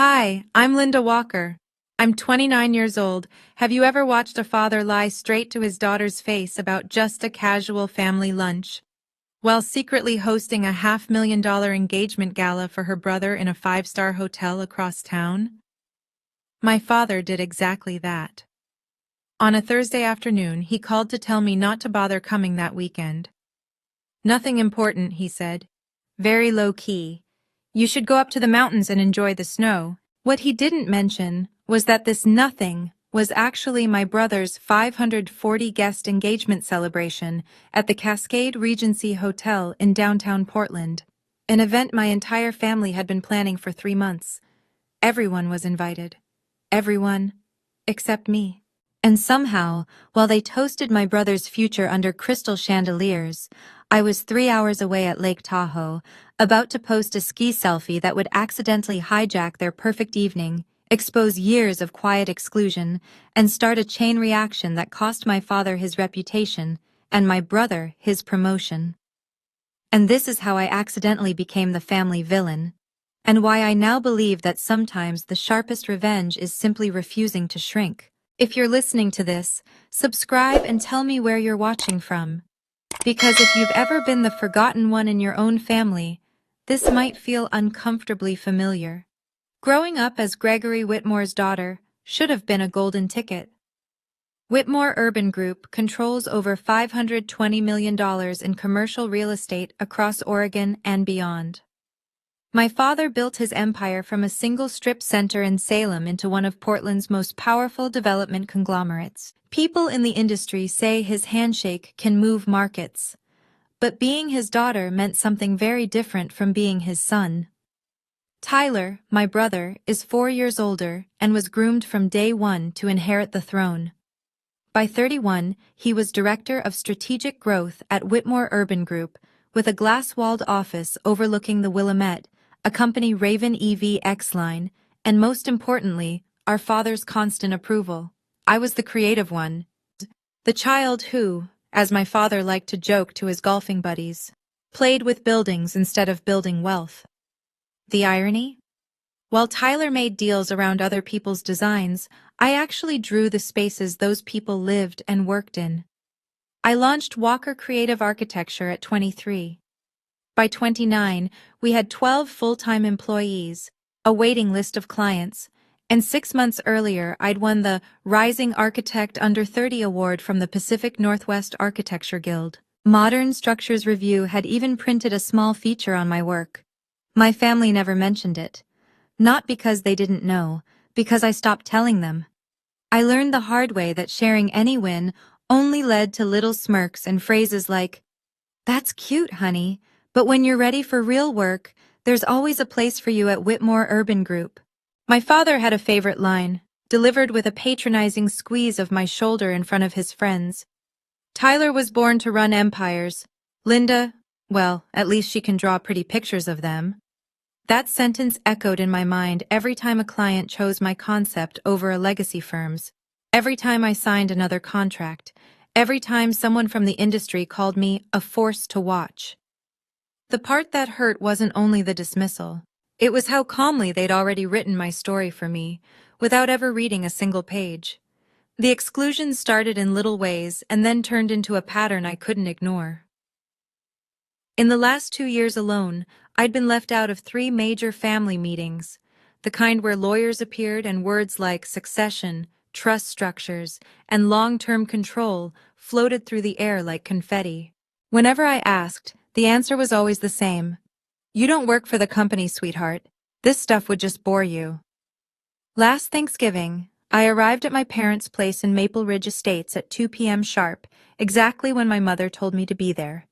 Hi, I'm Linda Walker. I'm 29 years old. Have you ever watched a father lie straight to his daughter's face about just a casual family lunch, while secretly hosting a $500,000 engagement gala for her brother in a five-star hotel across town? My father did exactly that. On a Thursday afternoon, he called to tell me not to bother coming that weekend. Nothing important, he said. Very low-key. You should go up to the mountains and enjoy the snow. What he didn't mention was that this nothing was actually my brother's 540-guest engagement celebration at the Cascade Regency Hotel in downtown Portland, an event my entire family had been planning for 3 months. Everyone was invited. Everyone except me. And somehow, while they toasted my brother's future under crystal chandeliers, I was 3 hours away at Lake Tahoe, about to post a ski selfie that would accidentally hijack their perfect evening, expose years of quiet exclusion, and start a chain reaction that cost my father his reputation and my brother his promotion. And this is how I accidentally became the family villain, and why I now believe that sometimes the sharpest revenge is simply refusing to shrink. If you're listening to this, subscribe and tell me where you're watching from. Because if you've ever been the forgotten one in your own family, this might feel uncomfortably familiar. Growing up as Gregory Whitmore's daughter should have been a golden ticket. Whitmore Urban Group controls over $520 million in commercial real estate across Oregon and beyond. My father built his empire from a single strip center in Salem into one of Portland's most powerful development conglomerates. People in the industry say his handshake can move markets. But being his daughter meant something very different from being his son. Tyler, my brother, is 4 years older and was groomed from day one to inherit the throne. By 31, he was director of strategic growth at Whitmore Urban Group, with a glass-walled office overlooking the Willamette, a company Raven EV X-Line, and most importantly, our father's constant approval. I was the creative one. The child who, as my father liked to joke to his golfing buddies, played with buildings instead of building wealth. The irony? While Tyler made deals around other people's designs, I actually drew the spaces those people lived and worked in. I launched Walker Creative Architecture at 23. By 29, we had 12 full-time employees, a waiting list of clients, and 6 months earlier I'd won the Rising Architect Under 30 award from the Pacific Northwest Architecture Guild. Modern Structures Review had even printed a small feature on my work. My family never mentioned it. Not because they didn't know, because I stopped telling them. I learned the hard way that sharing any win only led to little smirks and phrases like, "That's cute, honey. But when you're ready for real work, there's always a place for you at Whitmore Urban Group." My father had a favorite line, delivered with a patronizing squeeze of my shoulder in front of his friends. Tyler was born to run empires. Linda, well, at least she can draw pretty pictures of them. That sentence echoed in my mind every time a client chose my concept over a legacy firm's, every time I signed another contract, every time someone from the industry called me a force to watch. The part that hurt wasn't only the dismissal. It was how calmly they'd already written my story for me, without ever reading a single page. The exclusion started in little ways and then turned into a pattern I couldn't ignore. In the last 2 years alone, I'd been left out of 3 major family meetings, the kind where lawyers appeared and words like succession, trust structures, and long-term control floated through the air like confetti. Whenever I asked, the answer was always the same. "You don't work for the company, sweetheart. This stuff would just bore you." Last Thanksgiving, I arrived at my parents' place in Maple Ridge Estates at 2 p.m. sharp, exactly when my mother told me to be there.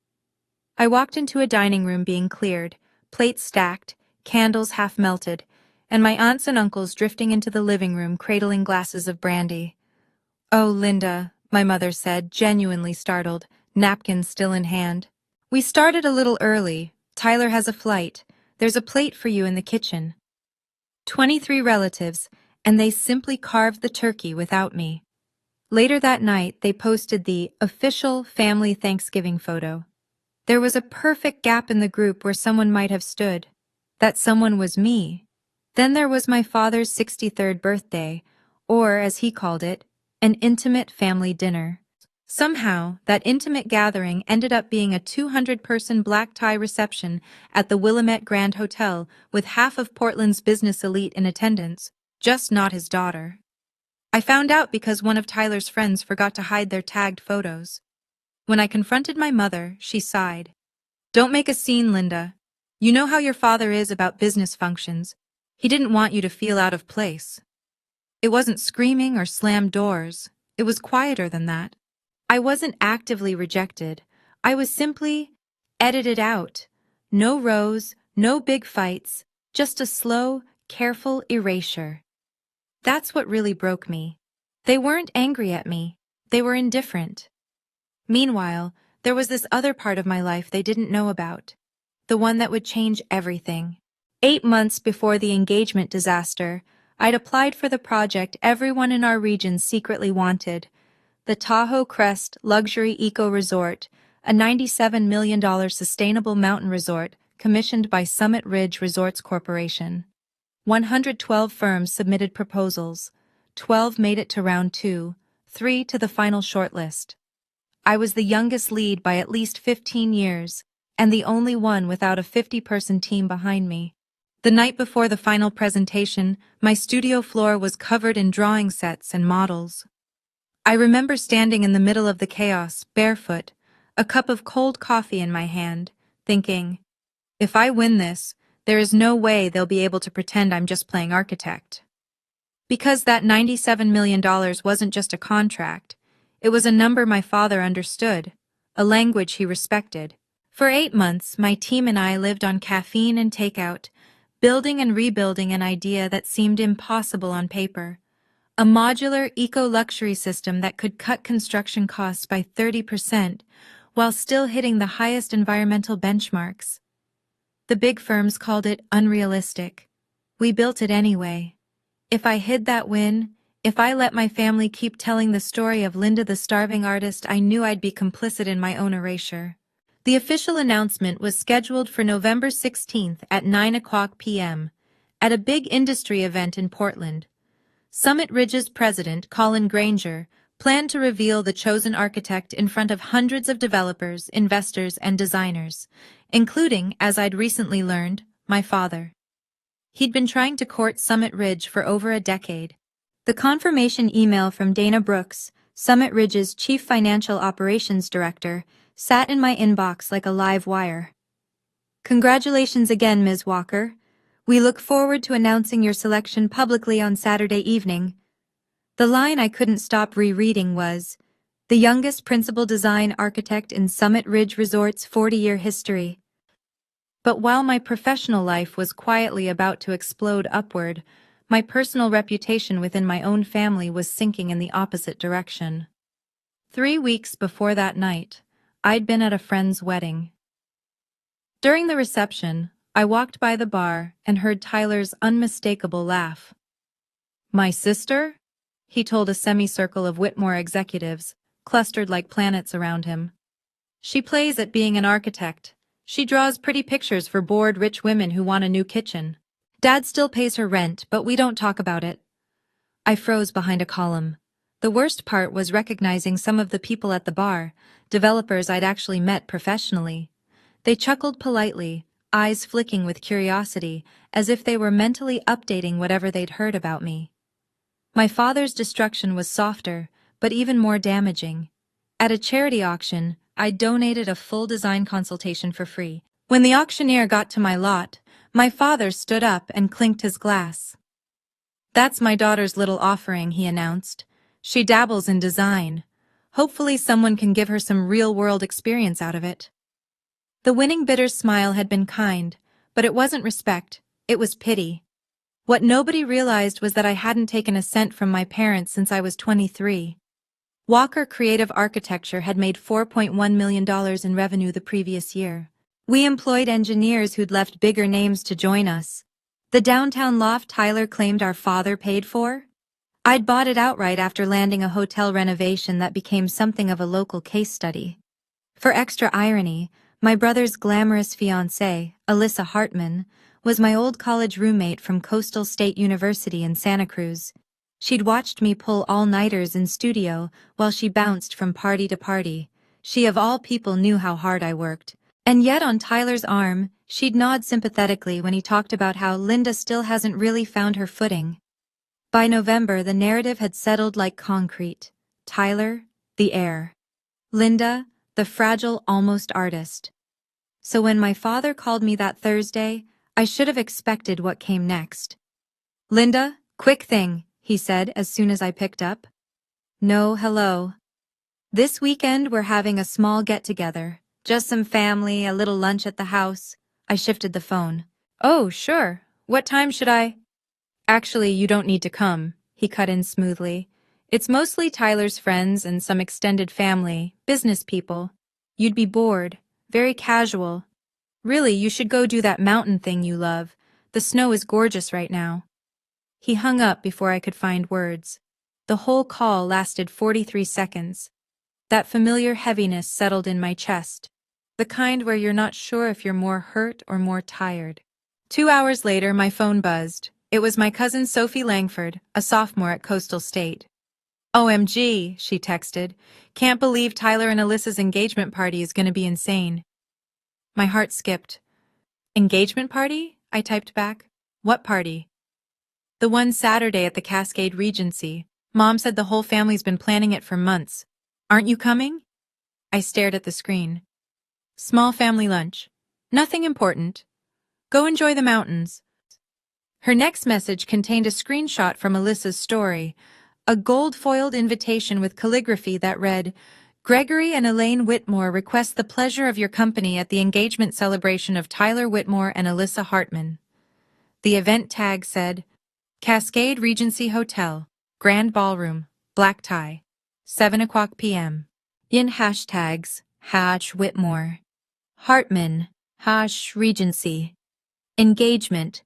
I walked into a dining room being cleared, plates stacked, candles half melted, and my aunts and uncles drifting into the living room cradling glasses of brandy. "Oh, Linda," my mother said, genuinely startled, napkins still in hand. "We started a little early. Tyler has a flight. There's a plate for you in the kitchen." 23 relatives, and they simply carved the turkey without me. Later that night, they posted the official family Thanksgiving photo. There was a perfect gap in the group where someone might have stood. That someone was me. Then there was my father's 63rd birthday, or as he called it, an intimate family dinner. Somehow, that intimate gathering ended up being a 200-person black tie reception at the Willamette Grand Hotel with half of Portland's business elite in attendance, just not his daughter. I found out because one of Tyler's friends forgot to hide their tagged photos. When I confronted my mother, she sighed. "Don't make a scene, Linda. You know how your father is about business functions. He didn't want you to feel out of place." It wasn't screaming or slammed doors. It was quieter than that. I wasn't actively rejected. I was simply edited out. No rows, no big fights, just a slow, careful erasure. That's what really broke me. They weren't angry at me. They were indifferent. Meanwhile, there was this other part of my life they didn't know about. The one that would change everything. 8 months before the engagement disaster, I'd applied for the project everyone in our region secretly wanted, the Tahoe Crest Luxury Eco Resort, a $97 million sustainable mountain resort commissioned by Summit Ridge Resorts Corporation. 112 firms submitted proposals. 12 made it to round 2, 3 to the final shortlist. I was the youngest lead by at least 15 years, and the only one without a 50-person team behind me. The night before the final presentation, my studio floor was covered in drawing sets and models. I remember standing in the middle of the chaos, barefoot, a cup of cold coffee in my hand, thinking, if I win this, there is no way they'll be able to pretend I'm just playing architect. Because that $97 million wasn't just a contract, it was a number my father understood, a language he respected. For 8 months, my team and I lived on caffeine and takeout, building and rebuilding an idea that seemed impossible on paper. A modular eco-luxury system that could cut construction costs by 30% while still hitting the highest environmental benchmarks. The big firms called it unrealistic. We built it anyway. If I hid that win, if I let my family keep telling the story of Linda the starving artist, I knew I'd be complicit in my own erasure. The official announcement was scheduled for November 16th at 9:00 p.m. at a big industry event in Portland. Summit Ridge's president, Colin Granger, planned to reveal the chosen architect in front of hundreds of developers, investors, and designers, including, as I'd recently learned, my father. He'd been trying to court Summit Ridge for over a decade. The confirmation email from Dana Brooks, Summit Ridge's chief financial operations director, sat in my inbox like a live wire. "Congratulations again, Ms. Walker. We look forward to announcing your selection publicly on Saturday evening." The line I couldn't stop rereading was, "The youngest principal design architect in Summit Ridge Resort's 40-year history." But while my professional life was quietly about to explode upward, my personal reputation within my own family was sinking in the opposite direction. 3 weeks before that night, I'd been at a friend's wedding. During the reception, I walked by the bar and heard Tyler's unmistakable laugh. "My sister?" he told a semicircle of Whitmore executives, clustered like planets around him. "She plays at being an architect. She draws pretty pictures for bored rich women who want a new kitchen. Dad still pays her rent, but we don't talk about it." I froze behind a column. The worst part was recognizing some of the people at the bar, developers I'd actually met professionally. They chuckled politely, eyes flicking with curiosity, as if they were mentally updating whatever they'd heard about me. My father's destruction was softer, but even more damaging. At a charity auction, I donated a full design consultation for free. When the auctioneer got to my lot, my father stood up and clinked his glass. "That's my daughter's little offering," he announced. "She dabbles in design. Hopefully someone can give her some real-world experience out of it." The winning bidder's smile had been kind, but it wasn't respect, it was pity. What nobody realized was that I hadn't taken a cent from my parents since I was 23. Walker Creative Architecture had made $4.1 million in revenue the previous year. We employed engineers who'd left bigger names to join us. The downtown loft Tyler claimed our father paid for? I'd bought it outright after landing a hotel renovation that became something of a local case study. For extra irony, my brother's glamorous fiancée, Alyssa Hartman, was my old college roommate from Coastal State University in Santa Cruz. She'd watched me pull all-nighters in studio while she bounced from party to party. She of all people knew how hard I worked. And yet on Tyler's arm, she'd nod sympathetically when he talked about how Linda still hasn't really found her footing. By November, the narrative had settled like concrete. Tyler, the heir. Linda, the fragile almost artist. So when my father called me that Thursday, I should have expected what came next. "Linda, quick thing," he said as soon as I picked up. "No, hello. This weekend we're having a small get-together. Just some family, a little lunch at the house." I shifted the phone. "Oh, sure. What time should I—" "Actually, you don't need to come," he cut in smoothly. "It's mostly Tyler's friends and some extended family, business people. You'd be bored. Very casual. Really, you should go do that mountain thing you love. The snow is gorgeous right now." He hung up before I could find words. The whole call lasted 43 seconds. That familiar heaviness settled in my chest. The kind where you're not sure if you're more hurt or more tired. 2 hours later, my phone buzzed. It was my cousin Sophie Langford, a sophomore at Coastal State. "OMG," she texted. "Can't believe Tyler and Alyssa's engagement party is going to be insane." My heart skipped. "Engagement party?" I typed back. "What party?" "The one Saturday at the Cascade Regency. Mom said the whole family's been planning it for months. Aren't you coming?" I stared at the screen. "Small family lunch. Nothing important. Go enjoy the mountains." Her next message contained a screenshot from Alyssa's story, a gold-foiled invitation with calligraphy that read, "Gregory and Elaine Whitmore request the pleasure of your company at the engagement celebration of Tyler Whitmore and Alyssa Hartman." The event tag said, "Cascade Regency Hotel, Grand Ballroom, black tie, 7:00 p.m. In hashtags, #Whitmore, Hartman, #Regency, engagement,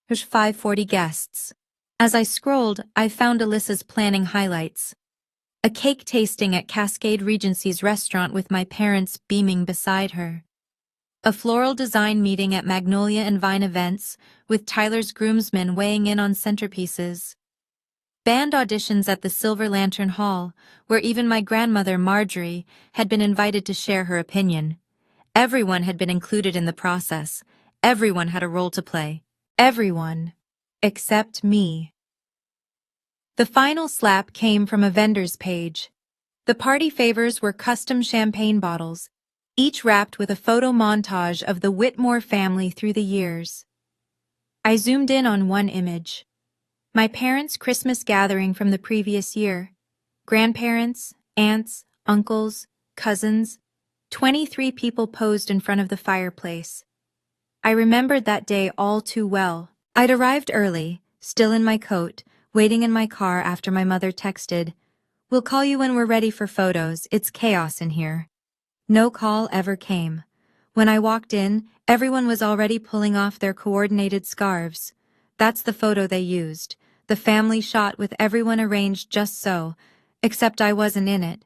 540 guests." As I scrolled, I found Alyssa's planning highlights. A cake tasting at Cascade Regency's restaurant with my parents beaming beside her. A floral design meeting at Magnolia and Vine Events with Tyler's groomsmen weighing in on centerpieces. Band auditions at the Silver Lantern Hall, where even my grandmother, Marjorie, had been invited to share her opinion. Everyone had been included in the process. Everyone had a role to play. Everyone. Except me. The final slap came from a vendor's page. The party favors were custom champagne bottles, each wrapped with a photo montage of the Whitmore family through the years. I zoomed in on one image. My parents' Christmas gathering from the previous year. Grandparents, aunts, uncles, cousins. 23 people posed in front of the fireplace. I remembered that day all too well. I'd arrived early, still in my coat, waiting in my car after my mother texted, "We'll call you when we're ready for photos. It's chaos in here." No call ever came. When I walked in, everyone was already pulling off their coordinated scarves. That's the photo they used, the family shot with everyone arranged just so, except I wasn't in it.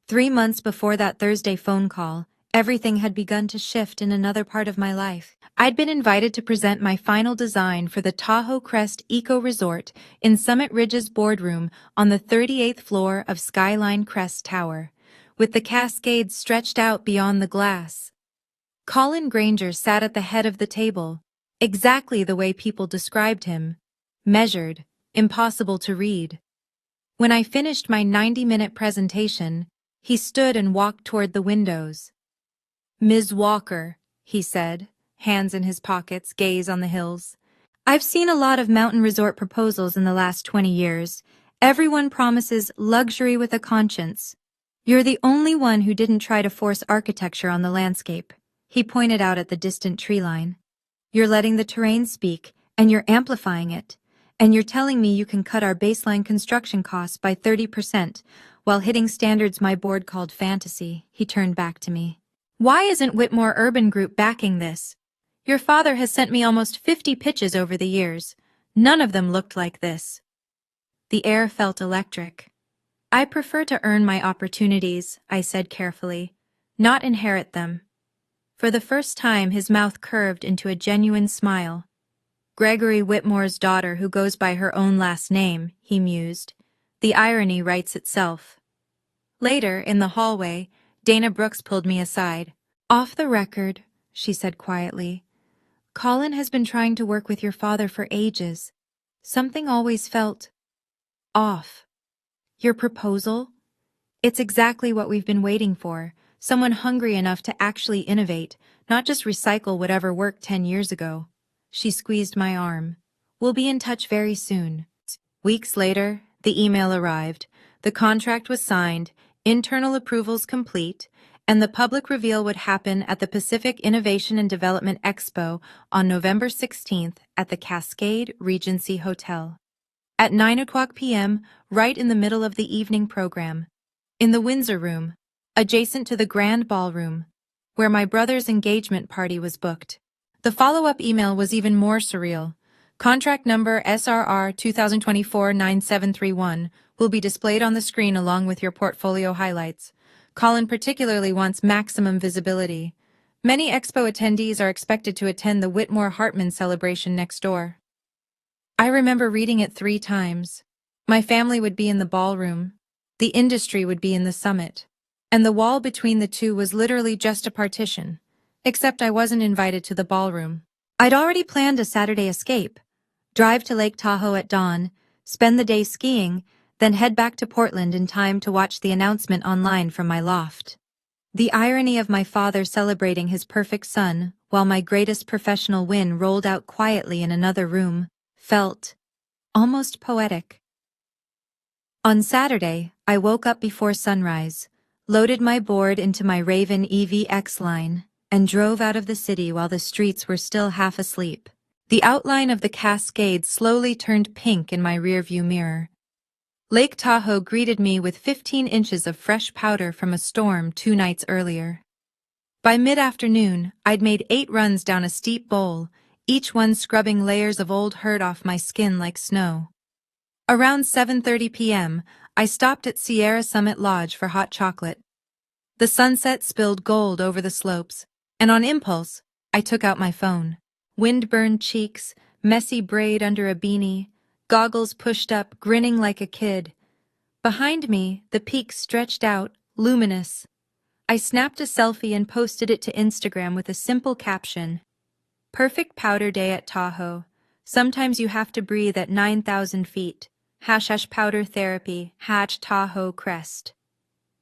3 months before that Thursday phone call, everything had begun to shift in another part of my life. I'd been invited to present my final design for the Tahoe Crest Eco Resort in Summit Ridge's boardroom on the 38th floor of Skyline Crest Tower, with the Cascades stretched out beyond the glass. Colin Granger sat at the head of the table, exactly the way people described him. Measured, impossible to read. When I finished my 90-minute presentation, he stood and walked toward the windows. "Ms. Walker," he said, hands in his pockets, gaze on the hills. "I've seen a lot of mountain resort proposals in the last 20 years. Everyone promises luxury with a conscience. You're the only one who didn't try to force architecture on the landscape." He pointed out at the distant tree line. "You're letting the terrain speak, and you're amplifying it. And you're telling me you can cut our baseline construction costs by 30%, while hitting standards my board called fantasy." He turned back to me. "Why isn't Whitmore Urban Group backing this? Your father has sent me almost 50 pitches over the years. None of them looked like this." The air felt electric. "I prefer to earn my opportunities," I said carefully, "not inherit them." For the first time, his mouth curved into a genuine smile. Gregory Whitmore's daughter who goes by her own last name, he mused. The irony writes itself. Later, in the hallway, Dana Brooks pulled me aside. Off the record, she said quietly. Colin has been trying to work with your father for ages. Something always felt off. Your proposal? It's exactly what we've been waiting for. Someone hungry enough to actually innovate, not just recycle whatever worked 10 years ago. She squeezed my arm. We'll be in touch very soon. Weeks later, the email arrived. The contract was signed, internal approvals complete, and the public reveal would happen at the Pacific Innovation and Development Expo on November 16th at the Cascade Regency Hotel. At 9:00 p.m., right in the middle of the evening program, in the Windsor Room, adjacent to the Grand Ballroom, where my brother's engagement party was booked. The follow-up email was even more surreal. Contract number SRR 2024-9731 will be displayed on the screen along with your portfolio highlights. Colin particularly wants maximum visibility. Many expo attendees are expected to attend the Whitmore-Hartman celebration next door. I remember reading it 3 times. My family would be in the ballroom. The industry would be in the summit. And the wall between the two was literally just a partition. Except I wasn't invited to the ballroom. I'd already planned a Saturday escape. Drive to Lake Tahoe at dawn, spend the day skiing, then head back to Portland in time to watch the announcement online from my loft. The irony of my father celebrating his perfect son while my greatest professional win rolled out quietly in another room felt almost poetic. On Saturday, I woke up before sunrise, loaded my board into my Raven EVX line, and drove out of the city while the streets were still half asleep. The outline of the Cascade slowly turned pink in my rearview mirror. Lake Tahoe greeted me with 15 inches of fresh powder from a storm 2 nights earlier. By mid-afternoon, I'd made 8 runs down a steep bowl, each one scrubbing layers of old hurt off my skin like snow. Around 7:30 p.m., I stopped at Sierra Summit Lodge for hot chocolate. The sunset spilled gold over the slopes, and on impulse, I took out my phone. Wind-burned cheeks, messy braid under a beanie, goggles pushed up, grinning like a kid. Behind me, the peak stretched out, luminous. I snapped a selfie and posted it to Instagram with a simple caption. Perfect powder day at Tahoe. Sometimes you have to breathe at 9,000 feet. # powder therapy, # Tahoe crest.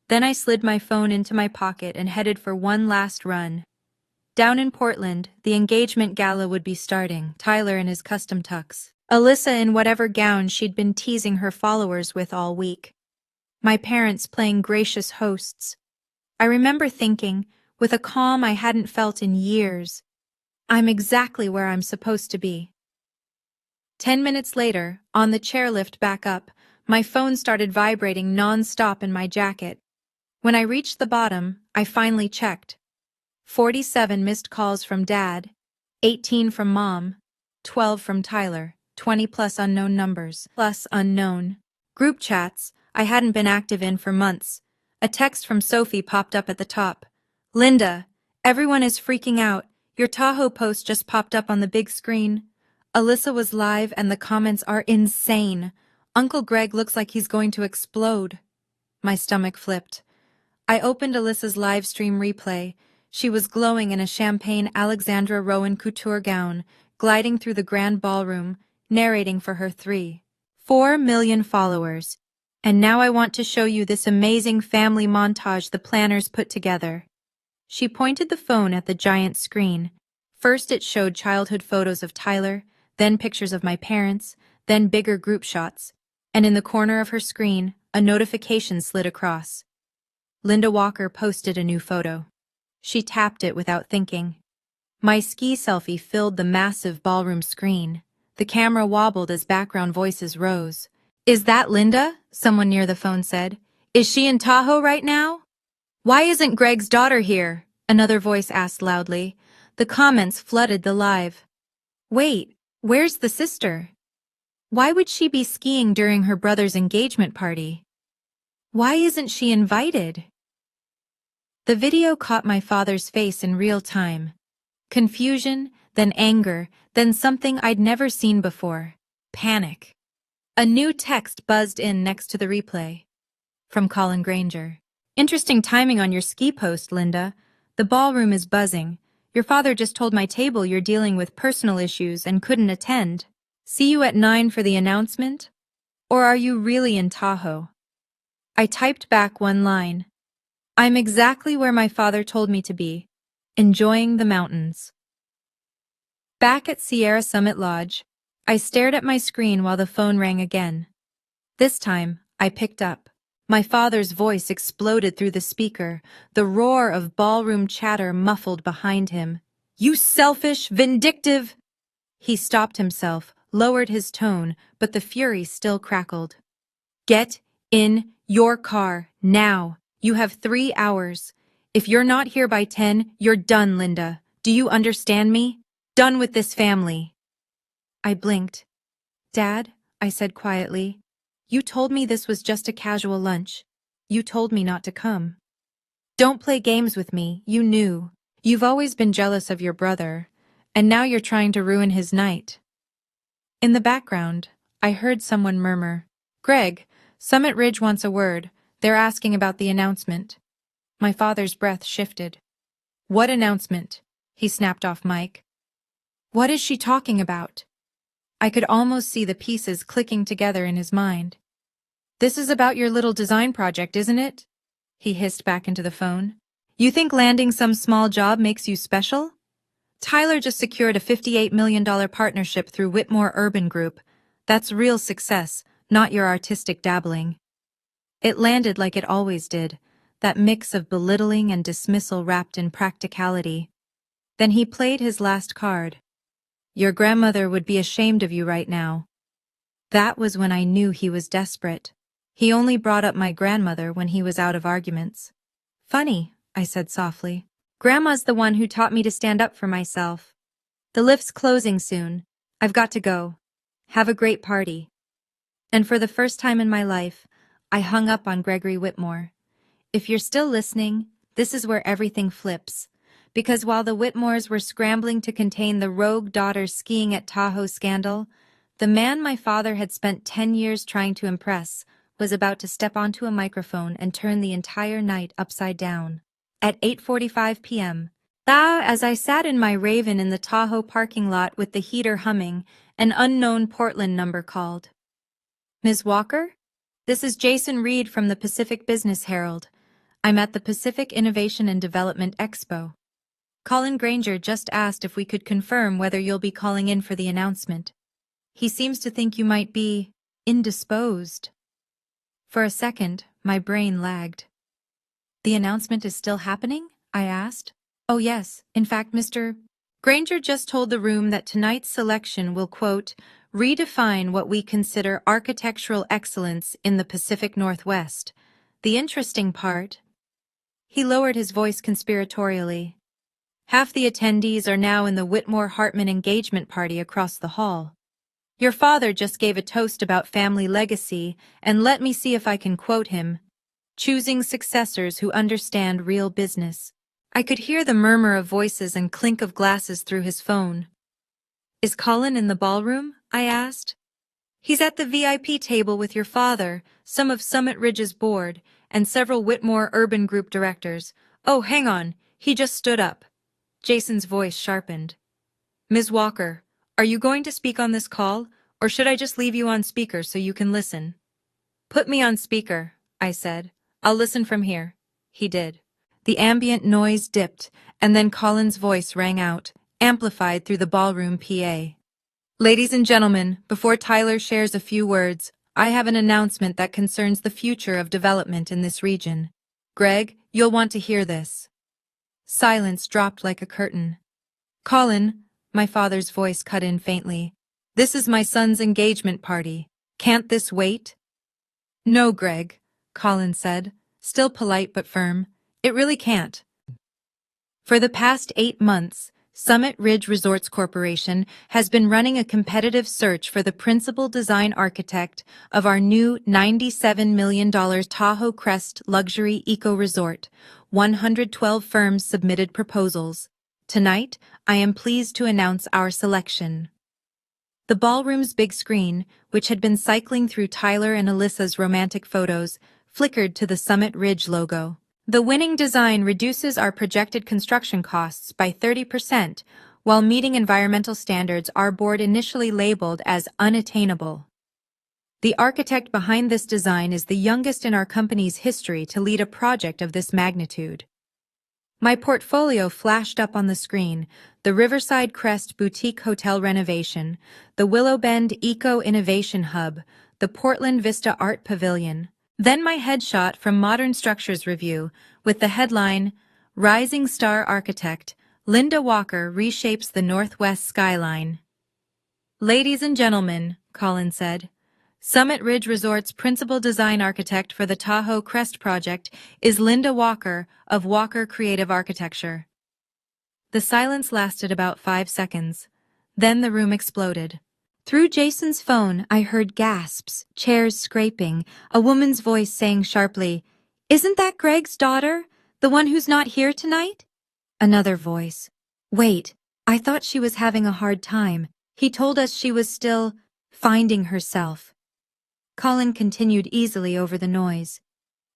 Then I slid my phone into my pocket and headed for one last run. Down in Portland, the engagement gala would be starting, Tyler in his custom tux, Alyssa in whatever gown she'd been teasing her followers with all week. My parents playing gracious hosts. I remember thinking, with a calm I hadn't felt in years, I'm exactly where I'm supposed to be. 10 minutes later, on the chairlift back up, my phone started vibrating non-stop in my jacket. When I reached the bottom, I finally checked. 47 missed calls from Dad, 18 from Mom, 12 from Tyler, 20 plus unknown numbers, plus unknown. Group chats I hadn't been active in for months. A text from Sophie popped up at the top. Linda, everyone is freaking out. Your Tahoe post just popped up on the big screen. Alyssa was live and the comments are insane. Uncle Greg looks like he's going to explode. My stomach flipped. I opened Alyssa's live stream replay. She was glowing in a champagne Alexandra Rowan couture gown, gliding through the grand ballroom, narrating for her 3.4 million followers. And now I want to show you this amazing family montage the planners put together. She pointed the phone at the giant screen. First it showed childhood photos of Tyler, then pictures of my parents, then bigger group shots, and in the corner of her screen, a notification slid across. Linda Walker posted a new photo. She tapped it without thinking. My ski selfie filled the massive ballroom screen. The camera wobbled as background voices rose. Is that Linda? Someone near the phone said. Is she in Tahoe right now? Why isn't Greg's daughter here? Another voice asked loudly. The comments flooded the live. Wait, where's the sister? Why would she be skiing during her brother's engagement party? Why isn't she invited? The video caught my father's face in real time. Confusion, then anger, then something I'd never seen before. Panic. A new text buzzed in next to the replay. From Colin Granger. Interesting timing on your ski post, Linda. The ballroom is buzzing. Your father just told my table you're dealing with personal issues and couldn't attend. See you at 9 for the announcement? Or are you really in Tahoe? I typed back one line. I'm exactly where my father told me to be, enjoying the mountains. Back at Sierra Summit Lodge, I stared at my screen while the phone rang again. This time, I picked up. My father's voice exploded through the speaker, the roar of ballroom chatter muffled behind him. You selfish, vindictive! He stopped himself, lowered his tone, but the fury still crackled. Get in your car, now. You have 3 hours. If you're not here by 10, you're done, Linda. Do you understand me? Done with this family. I blinked. Dad, I said quietly, you told me this was just a casual lunch. You told me not to come. Don't play games with me, you knew. You've always been jealous of your brother, and now you're trying to ruin his night. In the background, I heard someone murmur, Greg, Summit Ridge wants a word. They're asking about the announcement. My father's breath shifted. What announcement? He snapped off mic. What is she talking about? I could almost see the pieces clicking together in his mind. This is about your little design project, isn't it? He hissed back into the phone. You think landing some small job makes you special? Tyler just secured a $58 million partnership through Whitmore Urban Group. That's real success, not your artistic dabbling. It landed like it always did, that mix of belittling and dismissal wrapped in practicality. Then he played his last card. Your grandmother would be ashamed of you right now. That was when I knew he was desperate. He only brought up my grandmother when he was out of arguments. Funny, I said softly. Grandma's the one who taught me to stand up for myself. The lift's closing soon. I've got to go. Have a great party. And for the first time in my life, I hung up on Gregory Whitmore. If you're still listening, this is where everything flips. Because while the Whitmores were scrambling to contain the rogue daughter skiing at Tahoe scandal, the man my father had spent 10 years trying to impress was about to step onto a microphone and turn the entire night upside down. At 8:45 p.m., as I sat in my Raven in the Tahoe parking lot with the heater humming, an unknown Portland number called. Ms. Walker? This is Jason Reed from the Pacific Business Herald. I'm at the Pacific Innovation and Development Expo. Colin Granger just asked if we could confirm whether you'll be calling in for the announcement. He seems to think you might be indisposed. For a second, my brain lagged. The announcement is still happening? I asked. Oh yes, in fact, Mr. Granger just told the room that tonight's selection will, quote, redefine what we consider architectural excellence in the Pacific Northwest. The interesting part. He lowered his voice conspiratorially. Half the attendees are now in the Whitmore-Hartman engagement party across the hall. Your father just gave a toast about family legacy, and let me see if I can quote him. Choosing successors who understand real business. I could hear the murmur of voices and clink of glasses through his phone. Is Colin in the ballroom? I asked. He's at the VIP table with your father, some of Summit Ridge's board, and several Whitmore Urban Group directors. Oh, hang on. He just stood up. Jason's voice sharpened. Ms. Walker, are you going to speak on this call, or should I just leave you on speaker so you can listen? Put me on speaker, I said. I'll listen from here. He did. The ambient noise dipped, and then Colin's voice rang out, amplified through the ballroom PA. Ladies and gentlemen, before Tyler shares a few words, I have an announcement that concerns the future of development in this region. Greg, you'll want to hear this. Silence dropped like a curtain. Colin, my father's voice cut in faintly. This is my son's engagement party. Can't this wait? No, Greg, Colin said, still polite but firm. It really can't. For the past 8 months, Summit Ridge Resorts Corporation has been running a competitive search for the principal design architect of our new $97 million Tahoe Crest luxury eco-resort. 112 firms submitted proposals. Tonight, I am pleased to announce our selection. The ballroom's big screen, which had been cycling through Tyler and Alyssa's romantic photos, flickered to the Summit Ridge logo. The winning design reduces our projected construction costs by 30%, while meeting environmental standards our board initially labeled as unattainable. The architect behind this design is the youngest in our company's history to lead a project of this magnitude. My portfolio flashed up on the screen: the Riverside Crest Boutique Hotel renovation, the Willow Bend Eco Innovation Hub, the Portland Vista Art Pavilion. Then my headshot from Modern Structures Review with the headline, Rising Star Architect, Linda Walker reshapes the Northwest skyline. Ladies and gentlemen, Colin said, Summit Ridge Resort's principal design architect for the Tahoe Crest project is Linda Walker of Walker Creative Architecture. The silence lasted about 5 seconds. Then the room exploded. Through Jason's phone, I heard gasps, chairs scraping, a woman's voice saying sharply, "Isn't that Greg's daughter, the one who's not here tonight?" Another voice, "Wait, I thought she was having a hard time. He told us she was still finding herself." Colin continued easily over the noise.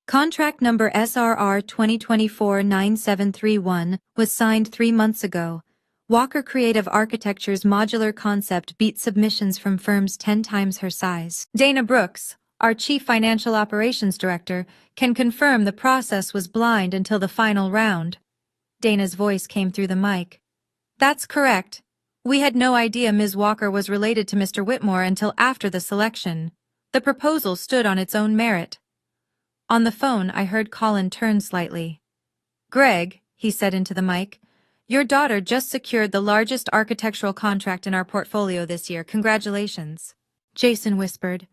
Contract number SRR 2024-9731 was signed 3 months ago. Walker Creative Architecture's modular concept beat submissions from firms 10 times her size. Dana Brooks, our Chief Financial Operations Director, can confirm the process was blind until the final round. Dana's voice came through the mic. That's correct. We had no idea Ms. Walker was related to Mr. Whitmore until after the selection. The proposal stood on its own merit. On the phone, I heard Colin turn slightly. "Greg," he said into the mic, "your daughter just secured the largest architectural contract in our portfolio this year. Congratulations." Jason whispered,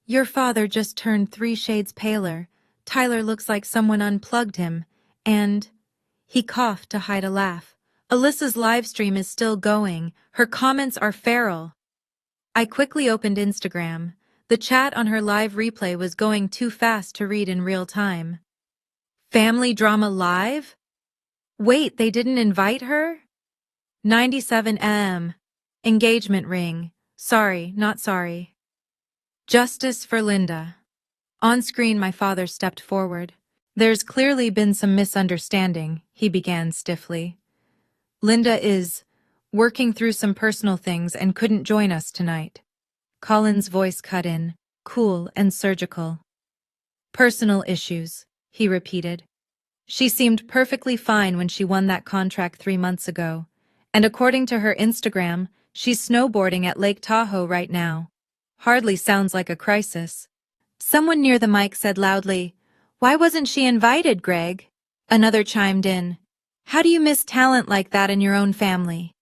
"Your father just turned 3 shades paler. Tyler looks like someone unplugged him, and..." He coughed to hide a laugh. "Alyssa's live stream is still going. Her comments are feral." I quickly opened Instagram. The chat on her live replay was going too fast to read in real time. Family drama live? Wait, they didn't invite her? 97 Engagement ring. Sorry, not sorry. Justice for Linda. On screen, my father stepped forward. "There's clearly been some misunderstanding," he began stiffly. "Linda is working through some personal things and couldn't join us tonight." Colin's voice cut in, cool and surgical. "Personal issues," he repeated. "She seemed perfectly fine when she won that contract 3 months ago, and according to her Instagram, she's snowboarding at Lake Tahoe right now. Hardly sounds like a crisis." Someone near the mic said loudly, "Why wasn't she invited, Greg?" Another chimed in, "How do you miss talent like that in your own family?"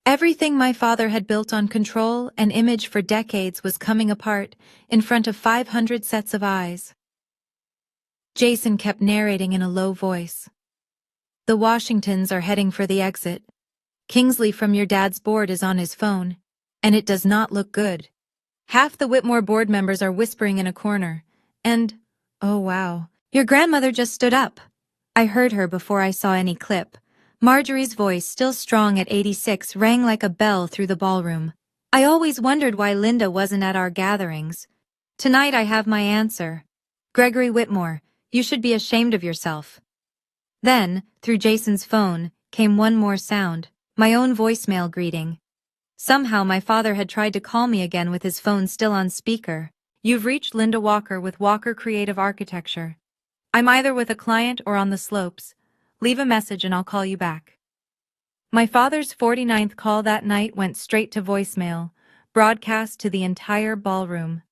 Everything my father had built on control and image for decades was coming apart in front of 500 sets of eyes. Jason kept narrating in a low voice. "The Washingtons are heading for the exit. Kingsley from your dad's board is on his phone, and it does not look good. Half the Whitmore board members are whispering in a corner, and, oh wow, your grandmother just stood up." I heard her before I saw any clip. Marjorie's voice, still strong at 86, rang like a bell through the ballroom. "I always wondered why Linda wasn't at our gatherings. Tonight I have my answer. Gregory Whitmore, you should be ashamed of yourself." Then, through Jason's phone, came one more sound, my own voicemail greeting. Somehow my father had tried to call me again with his phone still on speaker. "You've reached Linda Walker with Walker Creative Architecture. I'm either with a client or on the slopes. Leave a message and I'll call you back." My father's 49th call that night went straight to voicemail, broadcast to the entire ballroom.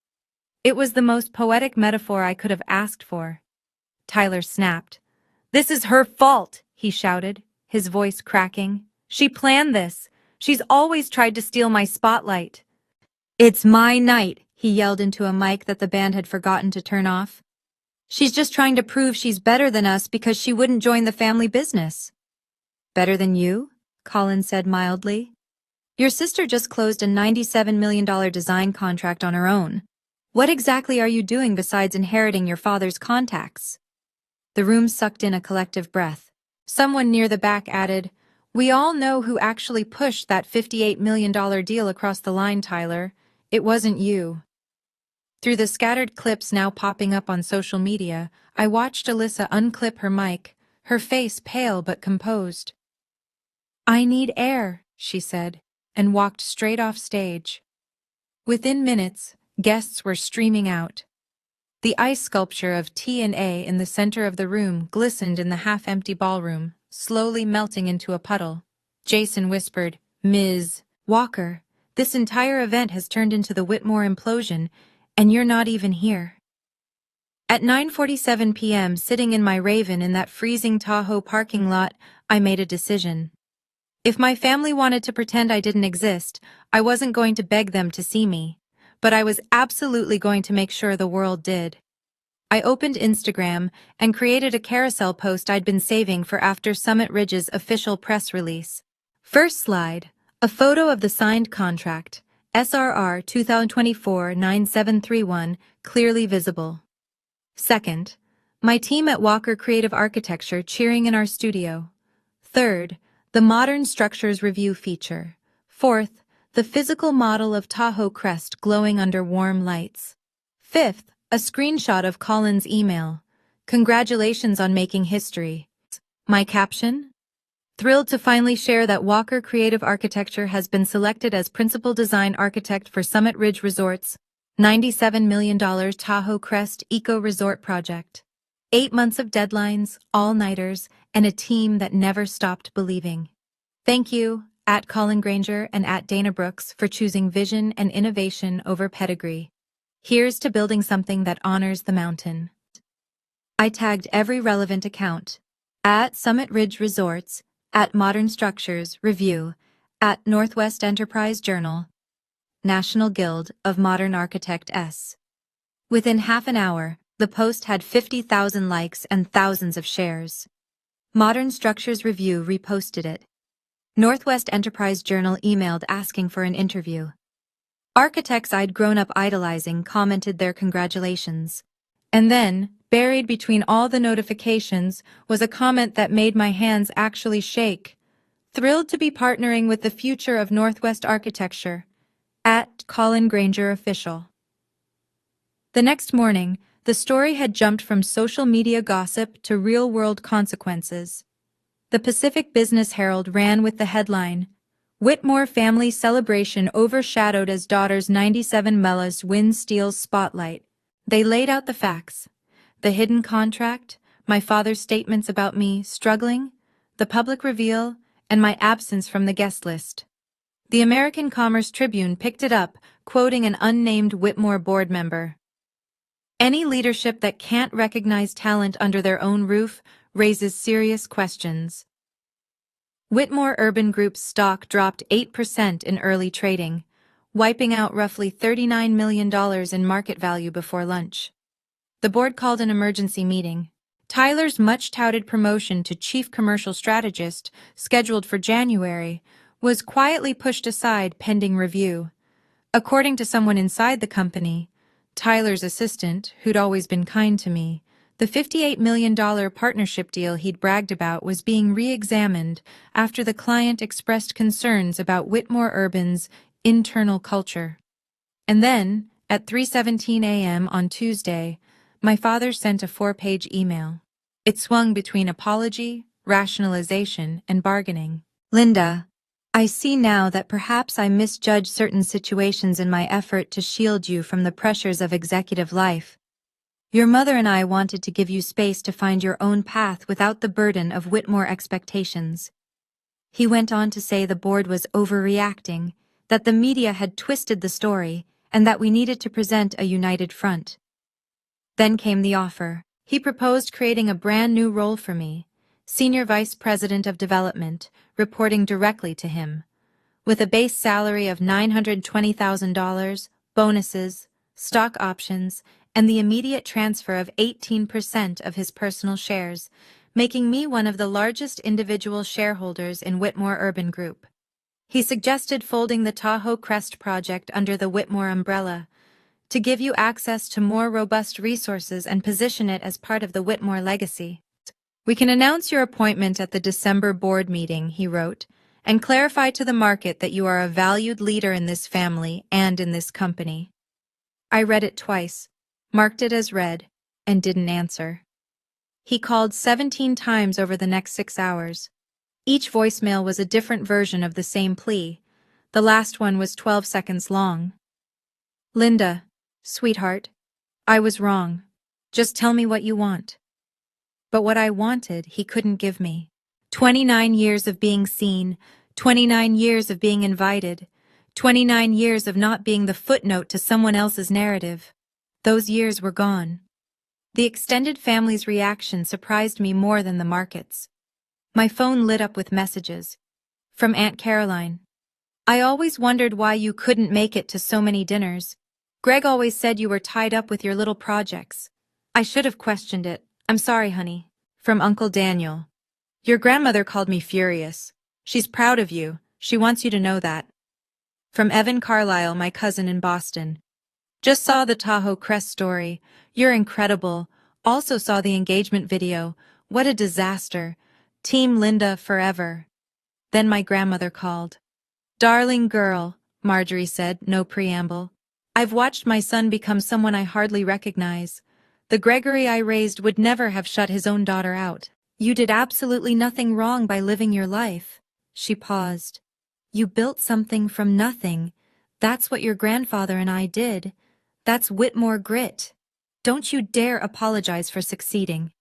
It was the most poetic metaphor I could have asked for. Tyler snapped. "This is her fault," he shouted, his voice cracking. "She planned this. She's always tried to steal my spotlight." "It's my night," he yelled into a mic that the band had forgotten to turn off. "She's just trying to prove she's better than us because she wouldn't join the family business." "Better than you?" Colin said mildly. "Your sister just closed a $97 million design contract on her own. What exactly are you doing besides inheriting your father's contacts?" The room sucked in a collective breath. Someone near the back added, We all know who actually pushed that $58 million deal across the line, Tyler. It wasn't you. Through the scattered clips now popping up on social media, I watched Alyssa unclip her mic, her face pale but composed. "I need air," she said, and walked straight off stage. Within minutes, guests were streaming out. The ice sculpture of T&A in the center of the room glistened in the half-empty ballroom, slowly melting into a puddle. Jason whispered, "Ms. Walker, this entire event has turned into the Whitmore implosion, and you're not even here." At 9:47 p.m., sitting in my Raven in that freezing Tahoe parking lot, I made a decision. If my family wanted to pretend I didn't exist, I wasn't going to beg them to see me, but I was absolutely going to make sure the world did. I opened Instagram and created a carousel post I'd been saving for after Summit Ridge's official press release. First slide, a photo of the signed contract, SRR 2024-9731, clearly visible. Second, my team at Walker Creative Architecture cheering in our studio. Third, the Modern Structures Review feature. Fourth, the physical model of Tahoe Crest glowing under warm lights. Fifth, a screenshot of Colin's email. "Congratulations on making history." My caption? "Thrilled to finally share that Walker Creative Architecture has been selected as principal design architect for Summit Ridge Resorts' $97 million Tahoe Crest Eco Resort project. 8 months of deadlines, all-nighters, and a team that never stopped believing. Thank you, at Colin Granger and at Dana Brooks, for choosing vision and innovation over pedigree. Here's to building something that honors the mountain." I tagged every relevant account, at Summit Ridge Resorts, at Modern Structures Review, at Northwest Enterprise Journal, National Guild of Modern Architects. Within half an hour, the post had 50,000 likes and thousands of shares. Modern Structures Review reposted it. Northwest Enterprise Journal emailed asking for an interview. Architects I'd grown up idolizing commented their congratulations. And then, buried between all the notifications, was a comment that made my hands actually shake. "Thrilled to be partnering with the future of Northwest architecture. At Colin Granger Official." The next morning, the story had jumped from social media gossip to real-world consequences. The Pacific Business Herald ran with the headline, "Whitmore Family Celebration Overshadowed as Daughter's 97 Mellis Wins Steals Spotlight." They laid out the facts. The hidden contract, my father's statements about me struggling, the public reveal, and my absence from the guest list. The American Commerce Tribune picked it up, quoting an unnamed Whitmore board member. "Any leadership that can't recognize talent under their own roof raises serious questions." Whitmore Urban Group's stock dropped 8% in early trading, wiping out roughly $39 million in market value before lunch. The board called an emergency meeting. Tyler's much-touted promotion to chief commercial strategist, scheduled for January, was quietly pushed aside pending review. According to someone inside the company, Tyler's assistant, who'd always been kind to me, the $58 million partnership deal he'd bragged about was being re-examined after the client expressed concerns about Whitmore Urban's internal culture. And then, at 3:17 a.m. on Tuesday, my father sent a 4-page email. It swung between apology, rationalization, and bargaining. "Linda, I see now that perhaps I misjudged certain situations in my effort to shield you from the pressures of executive life. Your mother and I wanted to give you space to find your own path without the burden of Whitmore expectations." He went on to say the board was overreacting, that the media had twisted the story, and that we needed to present a united front. Then came the offer. He proposed creating a brand new role for me, Senior Vice President of Development, reporting directly to him. With a base salary of $920,000, bonuses, stock options, and the immediate transfer of 18% of his personal shares, making me one of the largest individual shareholders in Whitmore Urban Group. He suggested folding the Tahoe Crest project under the Whitmore umbrella, to give you access to more robust resources and position it as part of the Whitmore legacy. We can announce your appointment at the December board meeting, he wrote, and clarify to the market that you are a valued leader in this family and in this company. I read it twice, marked it as read, and didn't answer. He called 17 times over the next 6 hours. Each voicemail was a different version of the same plea. The last one was 12 seconds long. Linda, sweetheart, I was wrong. Just tell me what you want. But what I wanted, he couldn't give me. 29 years of being seen, 29 years of being invited, 29 years of not being the footnote to someone else's narrative. Those years were gone. The extended family's reaction surprised me more than the market's. My phone lit up with messages. From Aunt Caroline. I always wondered why you couldn't make it to so many dinners. Greg always said you were tied up with your little projects. I should have questioned it. I'm sorry, honey. From Uncle Daniel. Your grandmother called me furious. She's proud of you. She wants you to know that. From Evan Carlisle, my cousin in Boston. Just saw the Tahoe Crest story. You're incredible. Also saw the engagement video. What a disaster. Team Linda forever. Then my grandmother called. Darling girl, Marjorie said, no preamble. I've watched my son become someone I hardly recognize. The Gregory I raised would never have shut his own daughter out. You did absolutely nothing wrong by living your life. She paused. You built something from nothing. That's what your grandfather and I did. That's Whitmore grit. Don't you dare apologize for succeeding.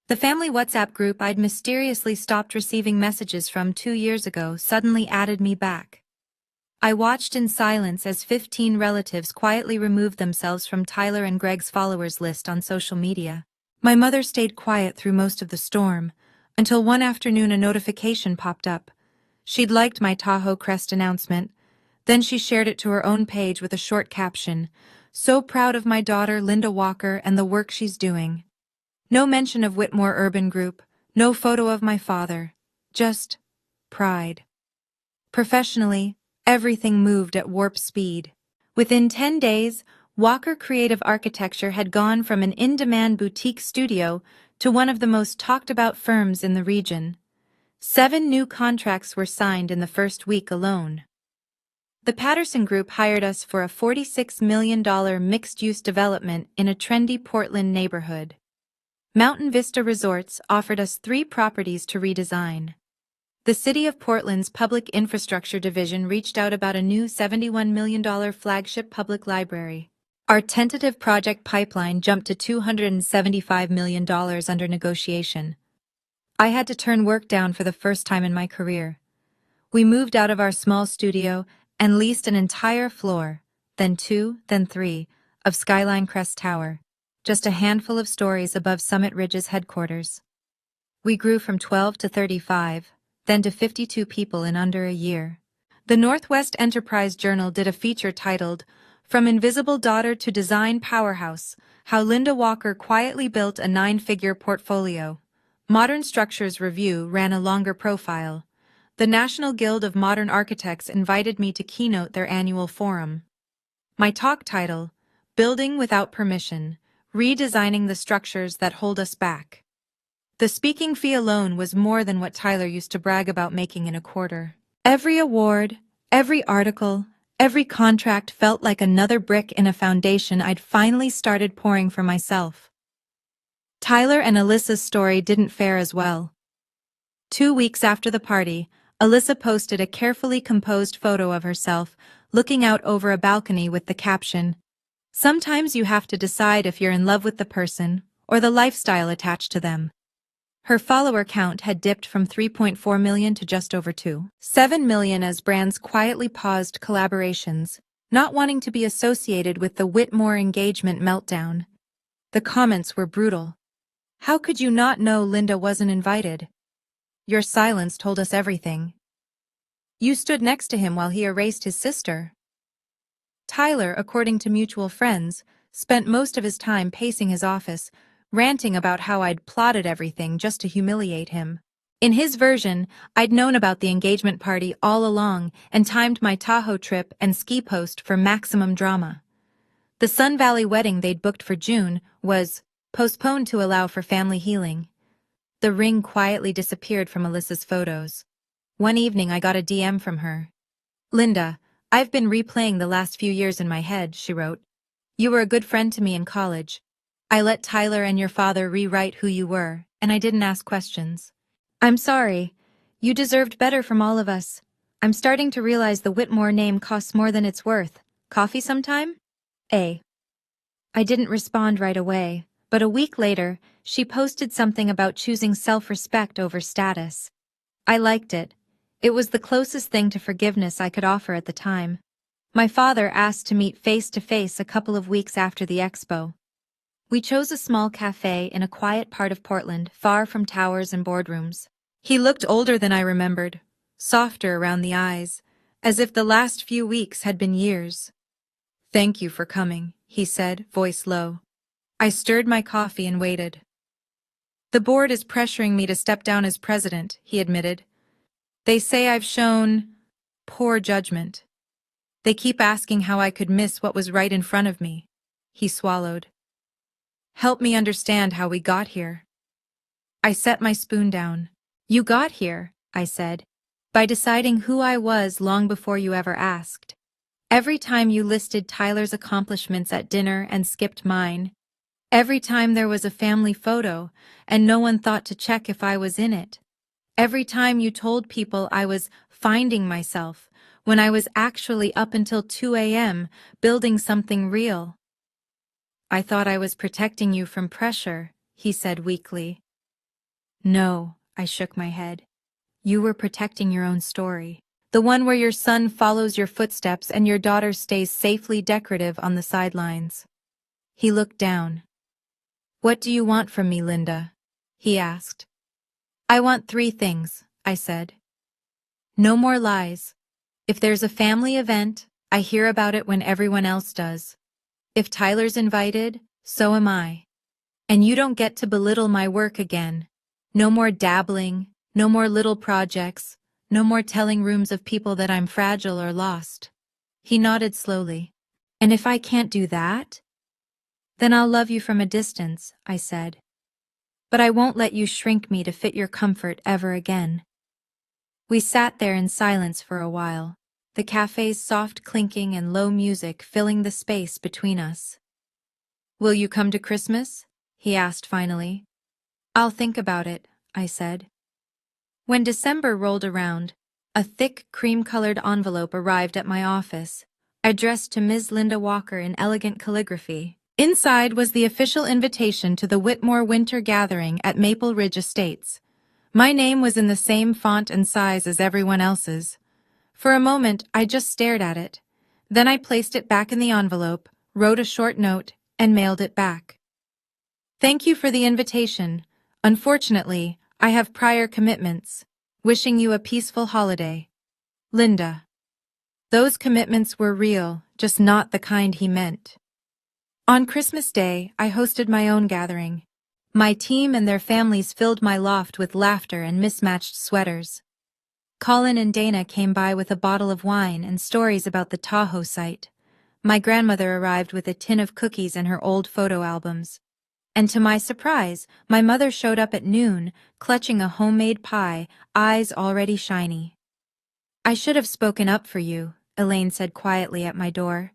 The family WhatsApp group I'd mysteriously stopped receiving messages from 2 years ago suddenly added me back. I watched in silence as 15 relatives quietly removed themselves from Tyler and Greg's followers list on social media. My mother stayed quiet through most of the storm, until one afternoon a notification popped up. She'd liked my Tahoe Crest announcement. Then she shared it to her own page with a short caption, "So proud of my daughter Linda Walker and the work she's doing." No mention of Whitmore Urban Group, no photo of my father, just pride. Professionally, everything moved at warp speed. Within 10 days, Walker Creative Architecture had gone from an in-demand boutique studio to one of the most talked-about firms in the region. 7 new contracts were signed in the first week alone. The Patterson Group hired us for a $46 million mixed-use development in a trendy Portland neighborhood. Mountain Vista Resorts offered us 3 properties to redesign. The City of Portland's Public Infrastructure Division reached out about a new $71 million flagship public library. Our tentative project pipeline jumped to $275 million under negotiation. I had to turn work down for the first time in my career. We moved out of our small studio and leased an entire floor, then 2, then 3, of Skyline Crest Tower. Just a handful of stories above Summit Ridge's headquarters. We grew from 12 to 35, then to 52 people in under a year. The Northwest Enterprise Journal did a feature titled, "From Invisible Daughter to Design Powerhouse, How Linda Walker Quietly Built a 9-Figure Portfolio." Modern Structures Review ran a longer profile. The National Guild of Modern Architects invited me to keynote their annual forum. My talk title, "Building Without Permission, Redesigning the Structures That Hold Us Back." The speaking fee alone was more than what Tyler used to brag about making in a quarter. Every award, every article, every contract felt like another brick in a foundation I'd finally started pouring for myself. Tyler and Alyssa's story didn't fare as well. 2 weeks after the party, Alyssa posted a carefully composed photo of herself looking out over a balcony with the caption, "Sometimes you have to decide if you're in love with the person or the lifestyle attached to them." Her follower count had dipped from 3.4 million to just over 2.7 million as brands quietly paused collaborations, not wanting to be associated with the Whitmore engagement meltdown. The comments were brutal. "How could you not know Linda wasn't invited? Your silence told us everything. You stood next to him while he erased his sister." Tyler, according to mutual friends, spent most of his time pacing his office, ranting about how I'd plotted everything just to humiliate him. In his version, I'd known about the engagement party all along and timed my Tahoe trip and ski post for maximum drama. The Sun Valley wedding they'd booked for June was postponed to allow for family healing. The ring quietly disappeared from Alyssa's photos. One evening I got a DM from her. "Linda, I've been replaying the last few years in my head," she wrote. "You were a good friend to me in college. I let Tyler and your father rewrite who you were, and I didn't ask questions. I'm sorry. You deserved better from all of us. I'm starting to realize the Whitmore name costs more than it's worth. Coffee sometime? A. I didn't respond right away, but a week later, she posted something about choosing self-respect over status. I liked it. It was the closest thing to forgiveness I could offer at the time. My father asked to meet face-to-face a couple of weeks after the expo. We chose a small cafe in a quiet part of Portland, far from towers and boardrooms. He looked older than I remembered, softer around the eyes, as if the last few weeks had been years. "Thank you for coming," he said, voice low. I stirred my coffee and waited. "The board is pressuring me to step down as president," he admitted. "They say I've shown poor judgment. They keep asking how I could miss what was right in front of me." He swallowed. "Help me understand how we got here." I set my spoon down. "You got here," I said, "by deciding who I was long before you ever asked. Every time you listed Tyler's accomplishments at dinner and skipped mine. Every time there was a family photo and no one thought to check if I was in it. Every time you told people I was finding myself when I was actually up until 2 a.m. building something real." "I thought I was protecting you from pressure," he said weakly. "No," I shook my head. "You were protecting your own story. The one where your son follows your footsteps and your daughter stays safely decorative on the sidelines." He looked down. "What do you want from me, Linda?" he asked. "I want 3 things," I said. "No more lies. If there's a family event, I hear about it when everyone else does. If Tyler's invited, so am I. And you don't get to belittle my work again. No more dabbling, no more little projects, no more telling rooms of people that I'm fragile or lost." He nodded slowly. "And if I can't do that?" "Then I'll love you from a distance," I said. "But I won't let you shrink me to fit your comfort ever again." We sat there in silence for a while, the cafe's soft clinking and low music filling the space between us. "Will you come to Christmas?" he asked finally. "I'll think about it," I said. When December rolled around, a thick cream-colored envelope arrived at my office, addressed to Ms. Linda Walker in elegant calligraphy. Inside was the official invitation to the Whitmore Winter Gathering at Maple Ridge Estates. My name was in the same font and size as everyone else's. For a moment, I just stared at it. Then I placed it back in the envelope, wrote a short note, and mailed it back. "Thank you for the invitation. Unfortunately, I have prior commitments. Wishing you a peaceful holiday. Linda." Those commitments were real, just not the kind he meant. On Christmas Day, I hosted my own gathering. My team and their families filled my loft with laughter and mismatched sweaters. Colin and Dana came by with a bottle of wine and stories about the Tahoe site. My grandmother arrived with a tin of cookies and her old photo albums. And to my surprise, my mother showed up at noon, clutching a homemade pie, eyes already shiny. "I should have spoken up for you," Elaine said quietly at my door.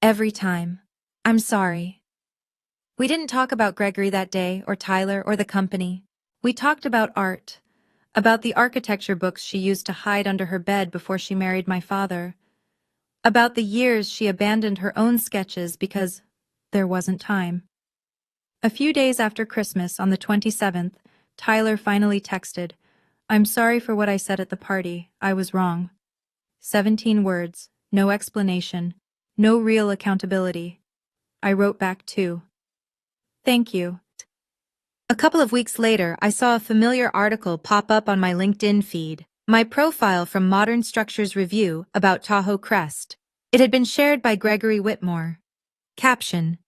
"Every time. I'm sorry." We didn't talk about Gregory that day, or Tyler, or the company. We talked about art, about the architecture books she used to hide under her bed before she married my father, about the years she abandoned her own sketches because there wasn't time. A few days after Christmas, on the 27th, Tyler finally texted, "I'm sorry for what I said at the party. I was wrong." 17 words, no explanation, no real accountability. I wrote back too. "Thank you." A couple of weeks later, I saw a familiar article pop up on my LinkedIn feed, my profile from Modern Structures Review about Tahoe Crest. It had been shared by Gregory Whitmore. Caption: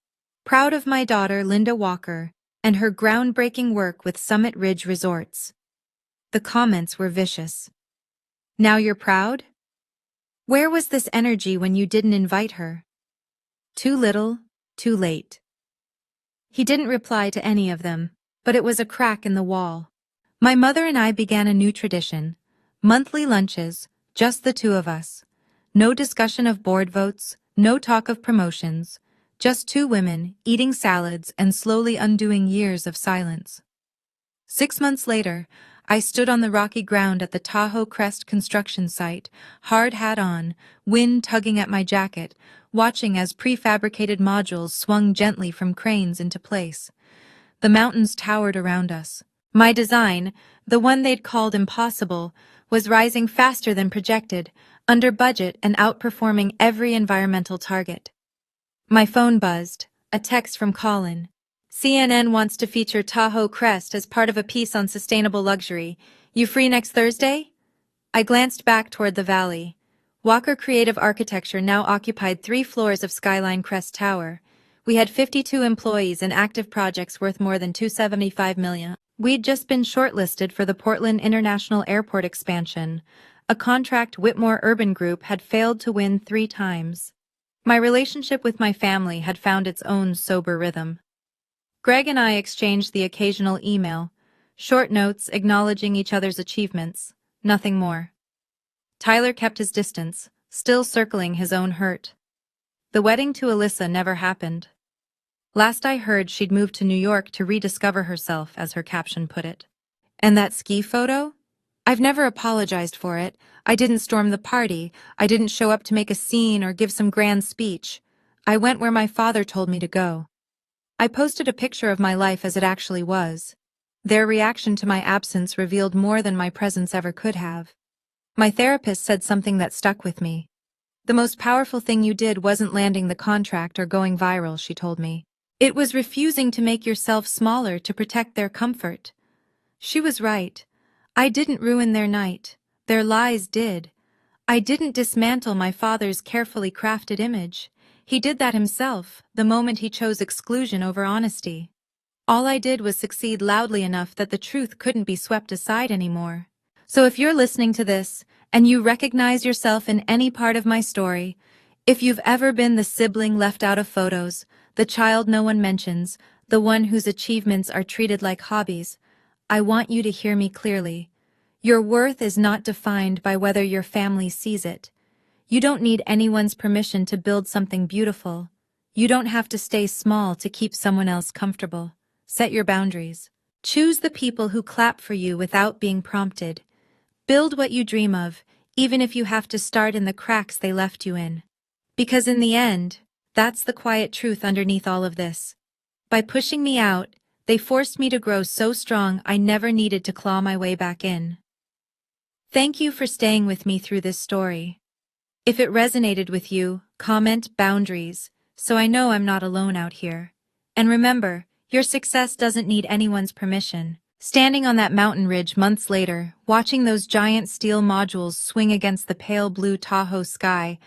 "Proud of my daughter Linda Walker and her groundbreaking work with Summit Ridge Resorts." The comments were vicious. "Now you're proud? Where was this energy when you didn't invite her? Too little, too late." He didn't reply to any of them, but it was a crack in the wall. My mother and I began a new tradition. Monthly lunches, just the two of us. No discussion of board votes, no talk of promotions. Just two women, eating salads and slowly undoing years of silence. 6 months later, I stood on the rocky ground at the Tahoe Crest construction site, hard hat on, wind tugging at my jacket, watching as prefabricated modules swung gently from cranes into place. The mountains towered around us. My design, the one they'd called impossible, was rising faster than projected, under budget and outperforming every environmental target. My phone buzzed, a text from Colin. CNN wants to feature Tahoe Crest as part of a piece on sustainable luxury. You free next Thursday? I glanced back toward the valley. Walker Creative Architecture now occupied 3 floors of Skyline Crest Tower. We had 52 employees and active projects worth more than $275 million. We'd just been shortlisted for the Portland International Airport expansion, a contract Whitmore Urban Group had failed to win 3 times. My relationship with my family had found its own sober rhythm. Greg and I exchanged the occasional email, short notes acknowledging each other's achievements, nothing more. Tyler kept his distance, still circling his own hurt. The wedding to Alyssa never happened. Last I heard, she'd moved to New York to rediscover herself, as her caption put it. And that ski photo? I've never apologized for it. I didn't storm the party. I didn't show up to make a scene or give some grand speech. I went where my father told me to go. I posted a picture of my life as it actually was. Their reaction to my absence revealed more than my presence ever could have. My therapist said something that stuck with me. The most powerful thing you did wasn't landing the contract or going viral, she told me. It was refusing to make yourself smaller to protect their comfort. She was right. I didn't ruin their night. Their lies did. I didn't dismantle my father's carefully crafted image. He did that himself, the moment he chose exclusion over honesty. All I did was succeed loudly enough that the truth couldn't be swept aside anymore. So if you're listening to this, and you recognize yourself in any part of my story, if you've ever been the sibling left out of photos, the child no one mentions, the one whose achievements are treated like hobbies, I want you to hear me clearly. Your worth is not defined by whether your family sees it. You don't need anyone's permission to build something beautiful. You don't have to stay small to keep someone else comfortable. Set your boundaries. Choose the people who clap for you without being prompted. Build what you dream of, even if you have to start in the cracks they left you in. Because in the end, that's the quiet truth underneath all of this. By pushing me out, they forced me to grow so strong I never needed to claw my way back in. Thank you for staying with me through this story. If it resonated with you, comment boundaries, so I know I'm not alone out here. And remember, your success doesn't need anyone's permission. Standing on that mountain ridge months later, watching those giant steel modules swing against the pale blue Tahoe sky,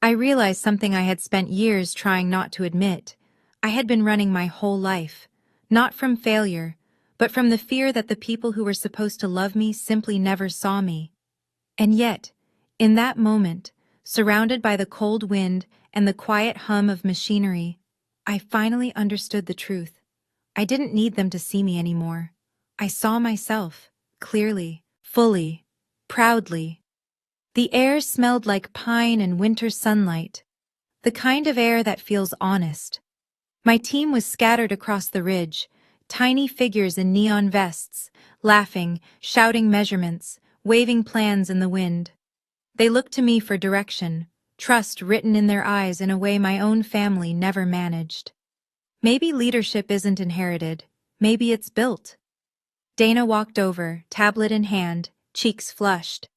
I realized something I had spent years trying not to admit. I had been running my whole life. Not from failure, but from the fear that the people who were supposed to love me simply never saw me. And yet, in that moment, surrounded by the cold wind and the quiet hum of machinery, I finally understood the truth. I didn't need them to see me anymore. I saw myself, clearly, fully, proudly. The air smelled like pine and winter sunlight, the kind of air that feels honest. My team was scattered across the ridge, tiny figures in neon vests, laughing, shouting measurements, waving plans in the wind. They looked to me for direction, trust written in their eyes in a way my own family never managed. Maybe leadership isn't inherited, maybe it's built. Dana walked over, tablet in hand, cheeks flushed.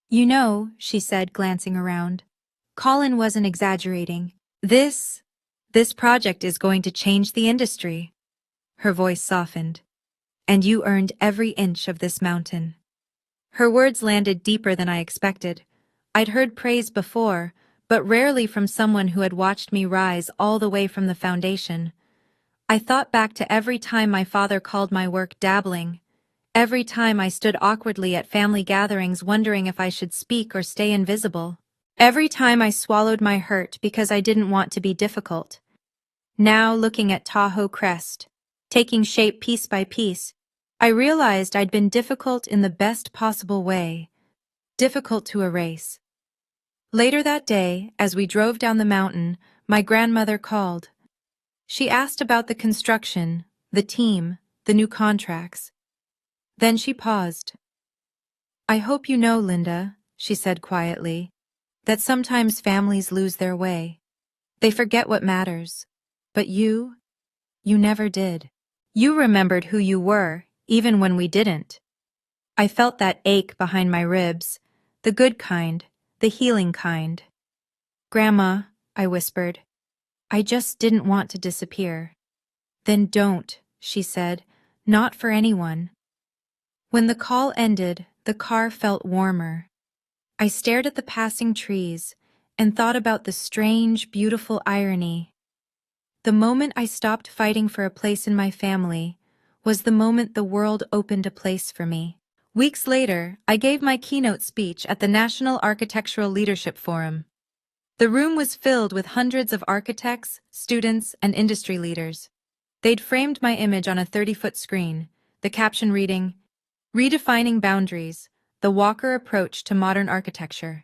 You know, she said, glancing around. Colin wasn't exaggerating. This project is going to change the industry. Her voice softened. And you earned every inch of this mountain. Her words landed deeper than I expected. I'd heard praise before, but rarely from someone who had watched me rise all the way from the foundation. I thought back to every time my father called my work dabbling, every time I stood awkwardly at family gatherings wondering if I should speak or stay invisible, every time I swallowed my hurt because I didn't want to be difficult. Now, looking at Tahoe Crest, taking shape piece by piece, I realized I'd been difficult in the best possible way, difficult to erase. Later that day, as we drove down the mountain, my grandmother called. She asked about the construction, the team, the new contracts. Then she paused. "I hope you know, Linda," she said quietly, "that sometimes families lose their way. They forget what matters. But you never did. You remembered who you were, even when we didn't." I felt that ache behind my ribs, the good kind, the healing kind. "Grandma," I whispered, "I just didn't want to disappear." "Then don't," she said, "not for anyone." When the call ended, the car felt warmer. I stared at the passing trees and thought about the strange, beautiful irony. The moment I stopped fighting for a place in my family was the moment the world opened a place for me. Weeks later, I gave my keynote speech at the National Architectural Leadership Forum. The room was filled with hundreds of architects, students, and industry leaders. They'd framed my image on a 30-foot screen, the caption reading, "Redefining Boundaries, the Walker Approach to Modern Architecture."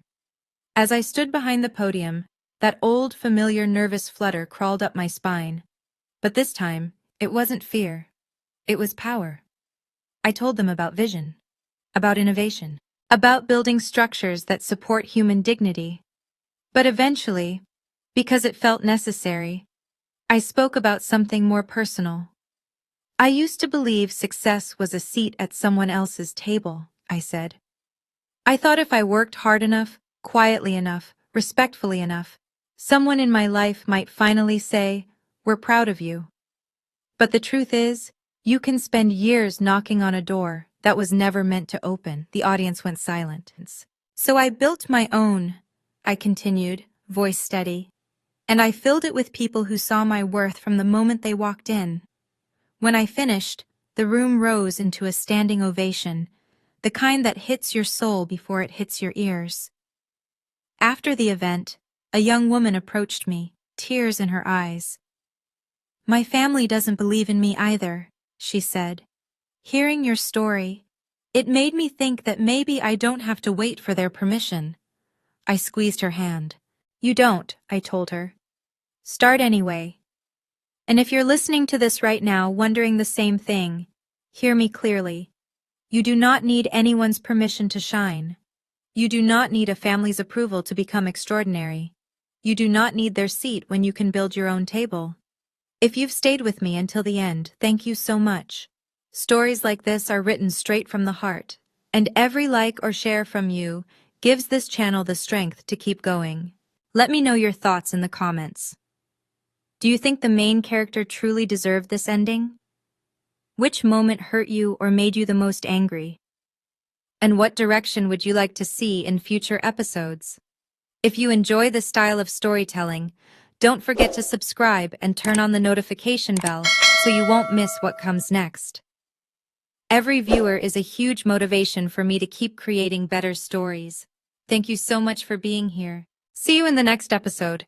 As I stood behind the podium, that old, familiar nervous flutter crawled up my spine. But this time, it wasn't fear. It was power. I told them about vision, about innovation, about building structures that support human dignity. But eventually, because it felt necessary, I spoke about something more personal. "I used to believe success was a seat at someone else's table," I said. "I thought if I worked hard enough, quietly enough, respectfully enough, someone in my life might finally say, 'We're proud of you.' But the truth is, you can spend years knocking on a door that was never meant to open." The audience went silent. "So I built my own," I continued, voice steady, "and I filled it with people who saw my worth from the moment they walked in. When I finished, the room rose into a standing ovation, the kind that hits your soul before it hits your ears." After the event, a young woman approached me, tears in her eyes. "My family doesn't believe in me either," she said. "Hearing your story, it made me think that maybe I don't have to wait for their permission." I squeezed her hand. "You don't," I told her. "Start anyway. And if you're listening to this right now wondering the same thing, hear me clearly. You do not need anyone's permission to shine. You do not need a family's approval to become extraordinary. You do not need their seat when you can build your own table." If you've stayed with me until the end, thank you so much. Stories like this are written straight from the heart, and every like or share from you gives this channel the strength to keep going. Let me know your thoughts in the comments. Do you think the main character truly deserved this ending? Which moment hurt you or made you the most angry? And what direction would you like to see in future episodes? If you enjoy this style of storytelling, don't forget to subscribe and turn on the notification bell so you won't miss what comes next. Every viewer is a huge motivation for me to keep creating better stories. Thank you so much for being here. See you in the next episode.